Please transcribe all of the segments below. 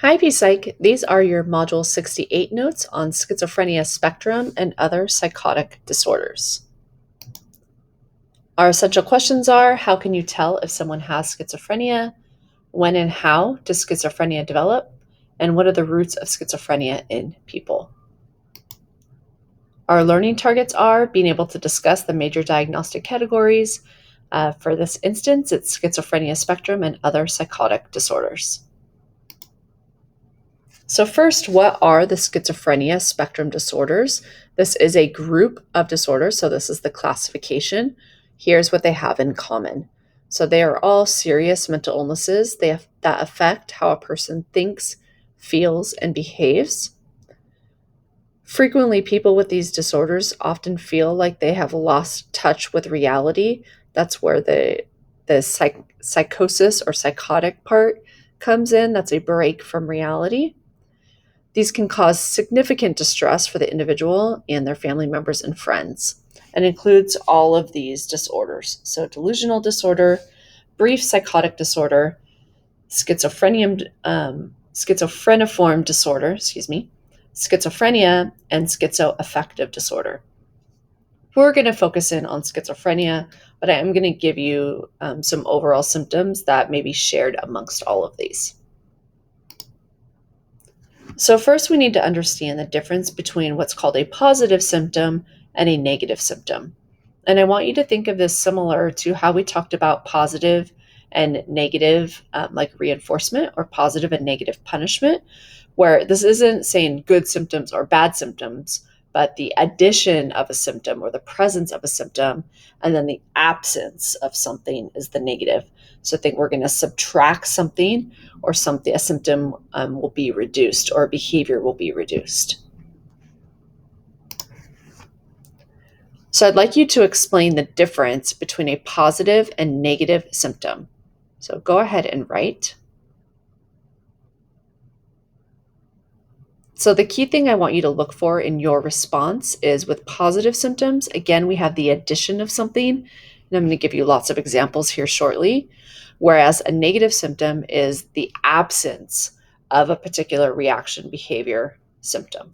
Hi, Psych. These are your Module 68 notes on schizophrenia spectrum and other psychotic disorders. Our essential questions are: how can you tell if someone has schizophrenia? When and how does schizophrenia develop? And what are the roots of schizophrenia in people? Our learning targets are being able to discuss the major diagnostic categories. For this instance, it's schizophrenia spectrum and other psychotic disorders. So first, what are the schizophrenia spectrum disorders? This is a group of disorders, so this is the classification. Here's what they have in common. So they are all serious mental illnesses that affect how a person thinks, feels, and behaves. Frequently, people with these disorders often feel like they have lost touch with reality. That's where the psychosis or psychotic part comes in. That's a break from reality. These can cause significant distress for the individual and their family members and friends, and includes all of these disorders. So delusional disorder, brief psychotic disorder, schizophreniform disorder, schizophrenia, and schizoaffective disorder. We're going to focus in on schizophrenia, but I am going to give you some overall symptoms that may be shared amongst all of these. So first we need to understand the difference between what's called a positive symptom and a negative symptom. And I want you to think of this similar to how we talked about positive and negative, like reinforcement, or positive and negative punishment, where this isn't saying good symptoms or bad symptoms, but the addition of a symptom or the presence of a symptom, and then the absence of something is the negative. So I think we're going to subtract something, or a symptom will be reduced, or a behavior will be reduced. So I'd like you to explain the difference between a positive and negative symptom. So go ahead and write. So the key thing I want you to look for in your response is, with positive symptoms, again, we have the addition of something, and I'm going to give you lots of examples here shortly, whereas a negative symptom is the absence of a particular reaction, behavior, symptom.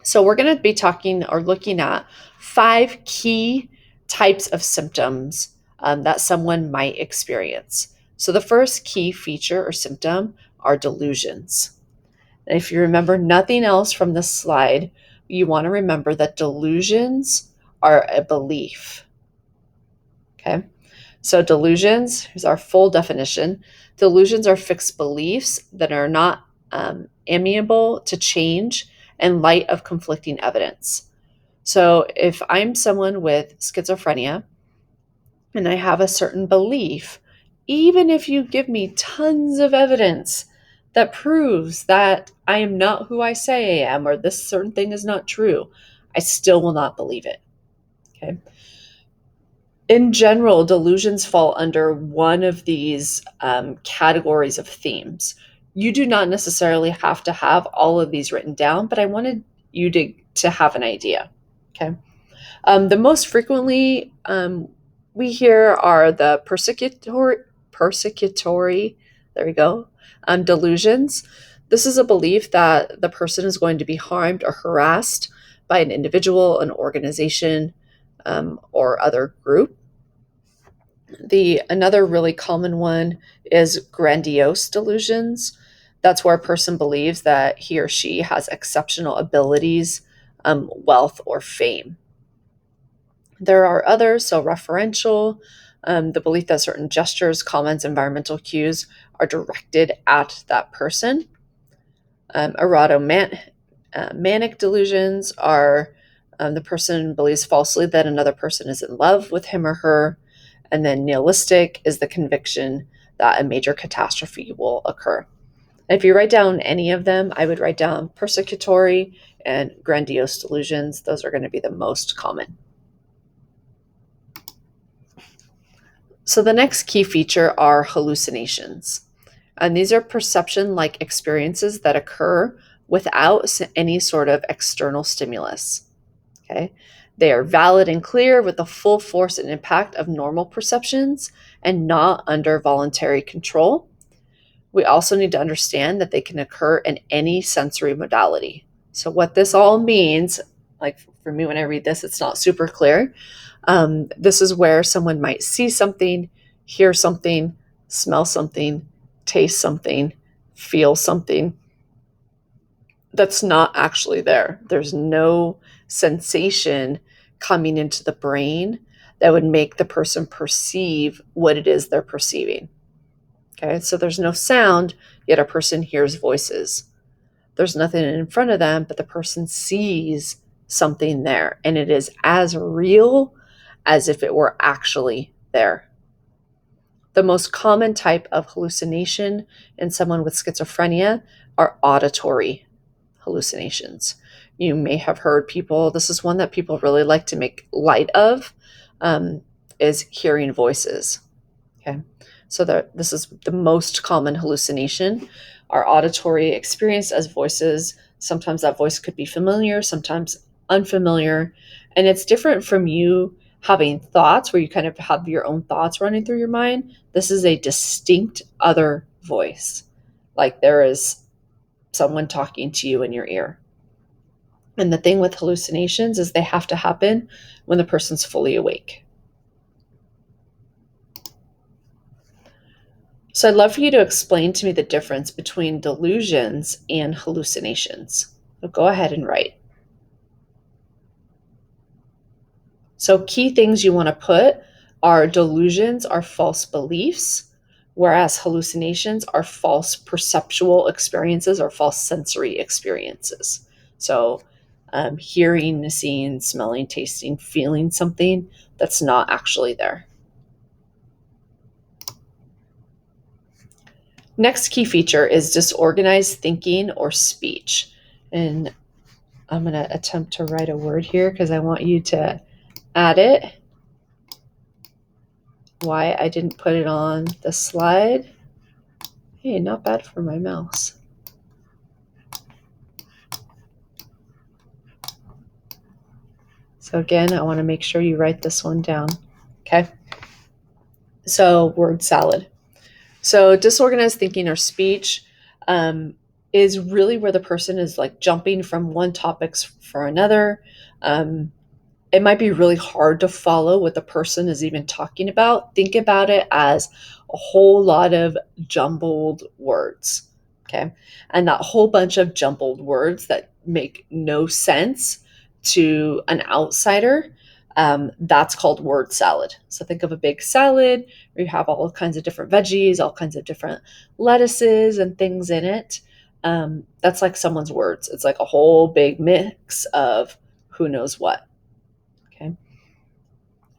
So we're going to be talking or looking at 5 key types of symptoms that someone might experience. So the first key feature or symptom are delusions. And if you remember nothing else from this slide, you want to remember that delusions are a belief. Okay? So delusions, here's our full definition. Delusions are fixed beliefs that are not amenable to change in light of conflicting evidence. So if I'm someone with schizophrenia and I have a certain belief, even if you give me tons of evidence that proves that I am not who I say I am, or this certain thing is not true, I still will not believe it. Okay. In general, delusions fall under one of these categories of themes. You do not necessarily have to have all of these written down, but I wanted you to have an idea. Okay. The most frequently we hear are the persecutory, there we go, delusions. This is a belief that the person is going to be harmed or harassed by an individual, an organization, or other group. Another really common one is grandiose delusions. That's where a person believes that he or she has exceptional abilities, wealth, or fame. There are others, so referential, the belief that certain gestures, comments, environmental cues are directed at that person. Manic delusions are the person believes falsely that another person is in love with him or her. And then nihilistic is the conviction that a major catastrophe will occur. And if you write down any of them, I would write down persecutory and grandiose delusions. Those are going to be the most common. So the next key feature are hallucinations. And these are perception-like experiences that occur without any sort of external stimulus. Okay. They are valid and clear with the full force and impact of normal perceptions and not under voluntary control. We also need to understand that they can occur in any sensory modality. So, what this all means, like for me, when I read this, it's not super clear. This is where someone might see something, hear something, smell something, taste something, feel something that's not actually there. There's no sensation coming into the brain that would make the person perceive what it is they're perceiving. Okay, so there's no sound, yet a person hears voices. There's nothing in front of them, but the person sees something there, and it is as real as if it were actually there. The most common type of hallucination in someone with schizophrenia are auditory hallucinations. You may have heard people, this is one that people really like to make light of, is hearing voices. Okay, so this is the most common hallucination. Our auditory experience as voices, sometimes that voice could be familiar, sometimes unfamiliar, and it's different from you having thoughts where you kind of have your own thoughts running through your mind. This is a distinct other voice, like there is someone talking to you in your ear. And the thing with hallucinations is they have to happen when the person's fully awake. So I'd love for you to explain to me the difference between delusions and hallucinations. So go ahead and write. So key things you want to put are delusions are false beliefs, whereas hallucinations are false perceptual experiences or false sensory experiences. So hearing, seeing, smelling, tasting, feeling something that's not actually there. Next key feature is disorganized thinking or speech. And I'm going to attempt to write a word here because I want you to add it. Why I didn't put it on the slide. Hey, not bad for my mouse. So again, I want to make sure you write this one down. Okay. So word salad. So disorganized thinking or speech is really where the person is like jumping from one topic for another. It might be really hard to follow what the person is even talking about. Think about it as a whole lot of jumbled words. Okay. And that whole bunch of jumbled words that make no sense to an outsider, that's called word salad. So think of a big salad where you have all kinds of different veggies, all kinds of different lettuces and things in it. That's like someone's words. It's like a whole big mix of who knows what. Okay.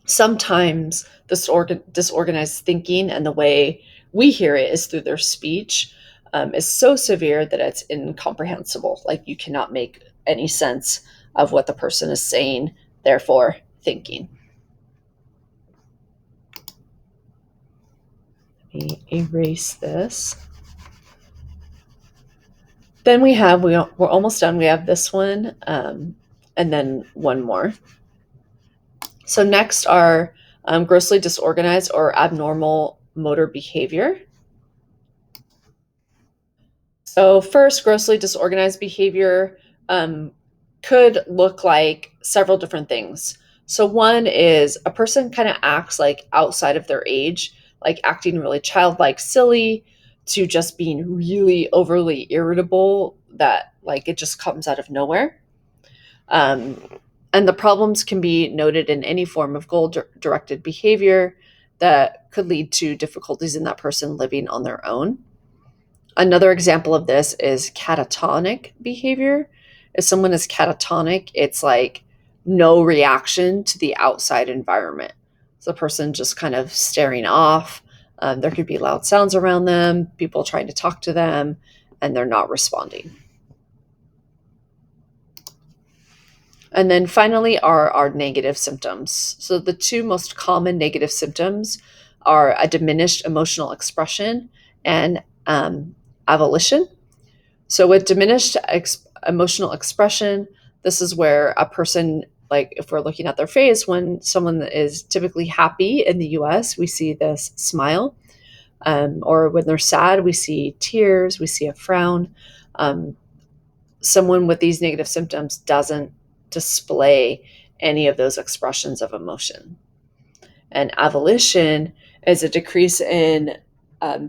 Sometimes this disorganized thinking and the way we hear it is through their speech is so severe that it's incomprehensible. Like you cannot make any sense of what the person is saying, therefore thinking. Let me erase this. Then we're almost done. We have this one and then one more. So next are grossly disorganized or abnormal motor behavior. So first, grossly disorganized behavior could look like several different things. So one is a person kind of acts like outside of their age, like acting really childlike, silly, to just being really overly irritable that like it just comes out of nowhere. Um, and the problems can be noted in any form of goal-directed behavior that could lead to difficulties in that person living on their own. Another example of this is catatonic behavior. If someone is catatonic, it's like no reaction to the outside environment. So the person just kind of staring off. There could be loud sounds around them, people trying to talk to them, and they're not responding. And then finally are our negative symptoms. So the two most common negative symptoms are a diminished emotional expression and avolition. So with diminished emotional expression, this is where a person like if we're looking at their face, when someone is typically happy in the US, we see this smile. Or when they're sad, we see tears, we see a frown. Um, Someone with these negative symptoms doesn't display any of those expressions of emotion. And avolition is a decrease in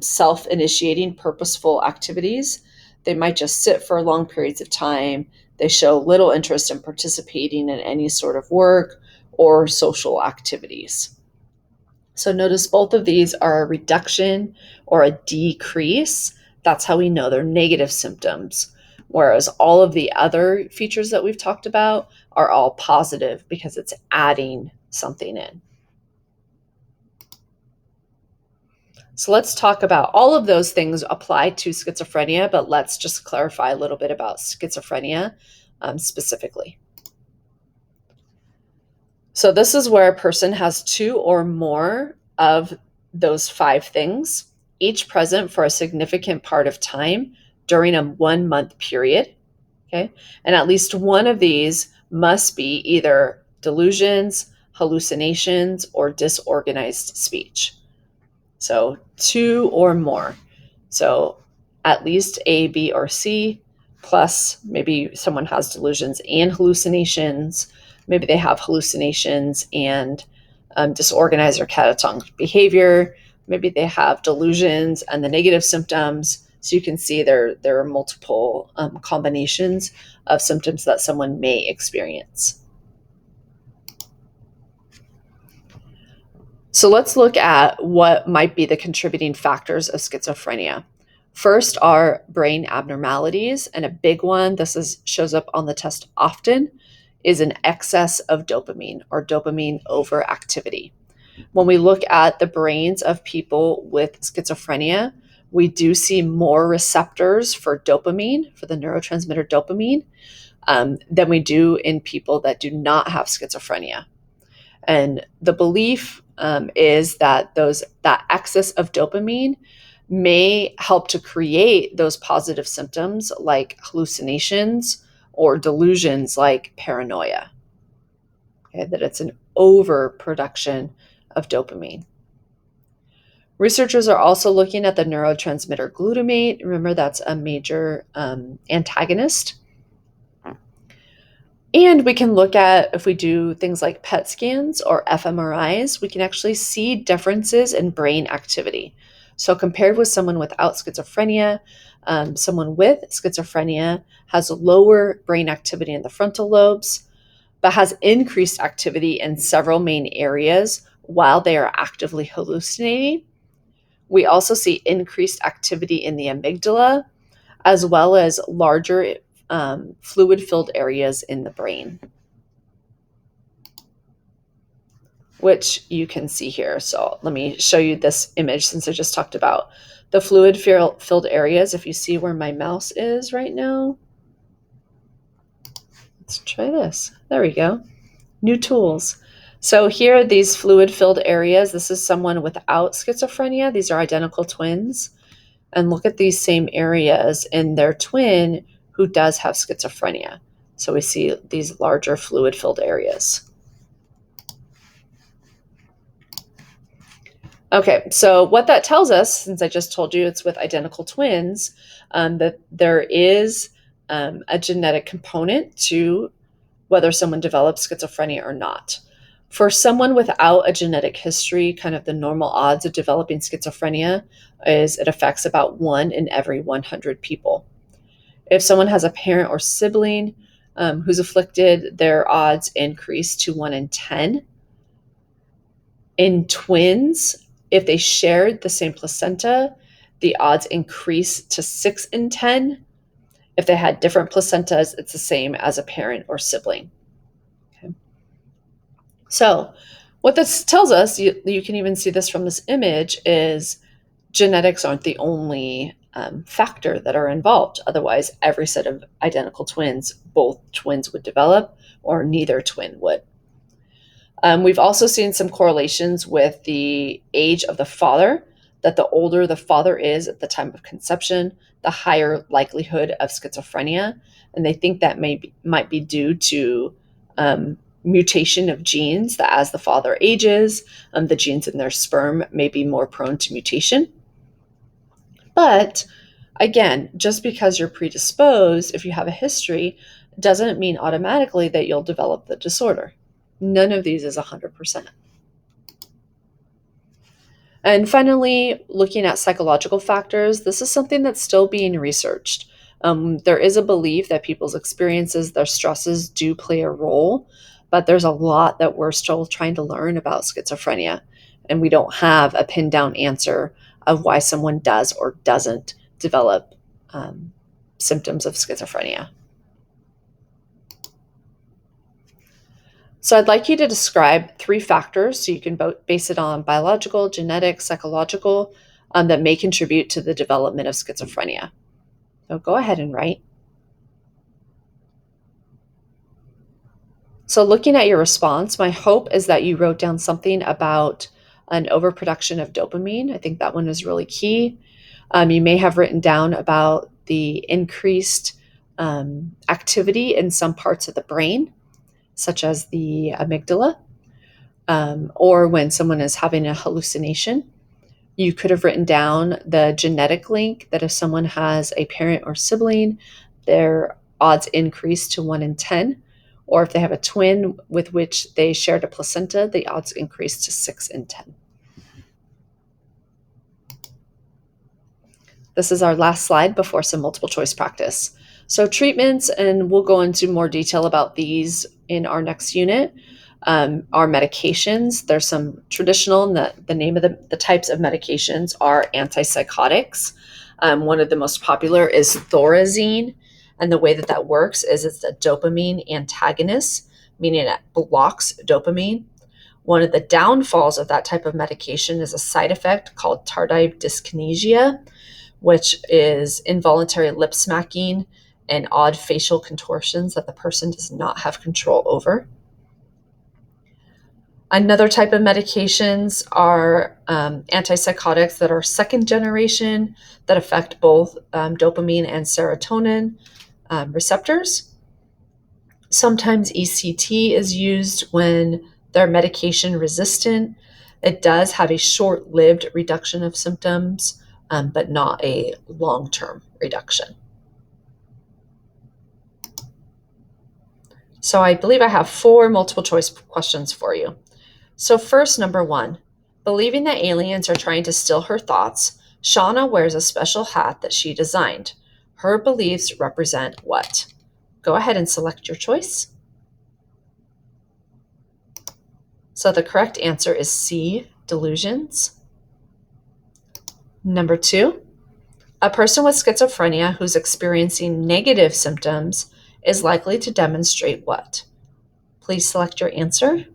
self initiating purposeful activities. They might just sit for long periods of time. They show little interest in participating in any sort of work or social activities. So notice both of these are a reduction or a decrease. That's how we know they're negative symptoms. Whereas all of the other features that we've talked about are all positive because it's adding something in. So let's talk about all of those things apply to schizophrenia, but let's just clarify a little bit about schizophrenia specifically. So this is where a person has two or more of those five things, each present for a significant part of time during a 1 month period. Okay. And at least one of these must be either delusions, hallucinations, or disorganized speech. So two or more. So at least A, B, or C, plus maybe someone has delusions and hallucinations. Maybe they have hallucinations and disorganized or catatonic behavior. Maybe they have delusions and the negative symptoms. So you can see there are multiple combinations of symptoms that someone may experience. So let's look at what might be the contributing factors of schizophrenia. First are brain abnormalities, and a big one, shows up on the test often, is an excess of dopamine or dopamine overactivity. When we look at the brains of people with schizophrenia, we do see more receptors for dopamine, for the neurotransmitter dopamine, than we do in people that do not have schizophrenia. And the belief is that that excess of dopamine may help to create those positive symptoms like hallucinations or delusions like paranoia. Okay, that it's an overproduction of dopamine. Researchers are also looking at the neurotransmitter glutamate. Remember, that's a major antagonist. And we can look at, if we do things like PET scans or fMRIs, we can actually see differences in brain activity. So compared with someone without schizophrenia, someone with schizophrenia has lower brain activity in the frontal lobes, but has increased activity in several main areas while they are actively hallucinating. We also see increased activity in the amygdala, as well as larger fluid-filled areas in the brain, which you can see here. So let me show you this image since I just talked about the fluid-filled areas. If you see where my mouse is right now, let's try this. There we go. New tools. So here are these fluid-filled areas. This is someone without schizophrenia. These are identical twins. And look at these same areas in their twin who does have schizophrenia. So we see these larger fluid-filled areas. Okay, so what that tells us, since I just told you it's with identical twins, that there is a genetic component to whether someone develops schizophrenia or not. For someone without a genetic history, kind of the normal odds of developing schizophrenia is it affects about 1 in every 100 people. If someone has a parent or sibling who's afflicted, their odds increase to 1 in 10. In twins, if they shared the same placenta, the odds increase to 6 in 10. If they had different placentas, it's the same as a parent or sibling. Okay. So what this tells us, you can even see this from this image, is genetics aren't the only factor that are involved. Otherwise, every set of identical twins, both twins would develop, or neither twin would. We've also seen some correlations with the age of the father, that the older the father is at the time of conception, the higher likelihood of schizophrenia. And they think that might be due to mutation of genes, that as the father ages, the genes in their sperm may be more prone to mutation. But again, just because you're predisposed, if you have a history, doesn't mean automatically that you'll develop the disorder. None of these is 100%. And finally, looking at psychological factors, this is something that's still being researched. There is a belief that people's experiences, their stresses do play a role, but there's a lot that we're still trying to learn about schizophrenia. And we don't have a pinned down answer of why someone does or doesn't develop um, symptoms of schizophrenia. So I'd like you to describe 3 factors, so you can base it on biological, genetic, psychological, that may contribute to the development of schizophrenia. So go ahead and write. So looking at your response, my hope is that you wrote down something about an overproduction of dopamine. I think that one is really key. You may have written down about the increased activity in some parts of the brain, such as the amygdala, or when someone is having a hallucination. You could have written down the genetic link that if someone has a parent or sibling, their odds increase to 1 in 10. Or if they have a twin with which they shared a placenta, the odds increase to 6 in 10. This is our last slide before some multiple choice practice. So treatments, and we'll go into more detail about these in our next unit. Our medications, there's some traditional, the name of the types of medications are antipsychotics. One of the most popular is Thorazine. And the way that that works is it's a dopamine antagonist, meaning it blocks dopamine. One of the downfalls of that type of medication is a side effect called tardive dyskinesia, which is involuntary lip smacking and odd facial contortions that the person does not have control over. Another type of medications are antipsychotics that are second generation that affect both dopamine and serotonin receptors. Sometimes ECT is used when they're medication resistant. It does have a short-lived reduction of symptoms, but not a long-term reduction. So I believe I have 4 multiple choice questions for you. So first, number 1, believing that aliens are trying to steal her thoughts, Shauna wears a special hat that she designed. Her beliefs represent what? Go ahead and select your choice. So the correct answer is C, delusions. Number 2, a person with schizophrenia who's experiencing negative symptoms is likely to demonstrate what? Please select your answer.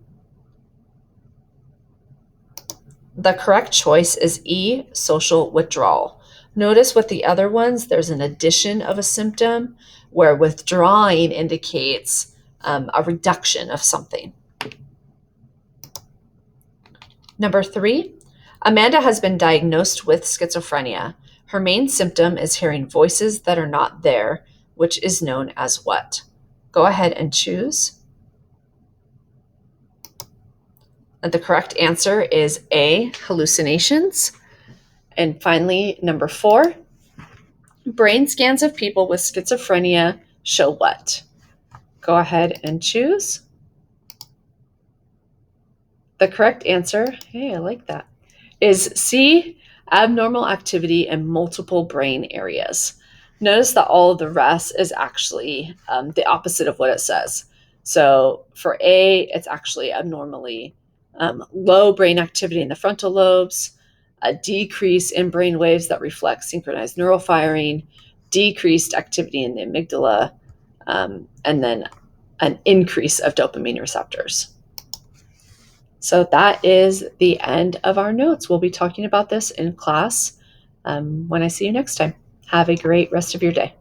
The correct choice is E, social withdrawal. Notice with the other ones, there's an addition of a symptom, where withdrawing indicates a reduction of something. Number 3, Amanda has been diagnosed with schizophrenia. Her main symptom is hearing voices that are not there, which is known as what? Go ahead and choose. And the correct answer is A, hallucinations. And finally, number 4, brain scans of people with schizophrenia show what? Go ahead and choose. The correct answer, hey, I like that, is C, abnormal activity in multiple brain areas. Notice that all of the rest is actually the opposite of what it says. So for A, it's actually abnormally low brain activity in the frontal lobes, a decrease in brain waves that reflect synchronized neural firing, decreased activity in the amygdala, and then an increase of dopamine receptors. So that is the end of our notes. We'll be talking about this in class when I see you next time. Have a great rest of your day.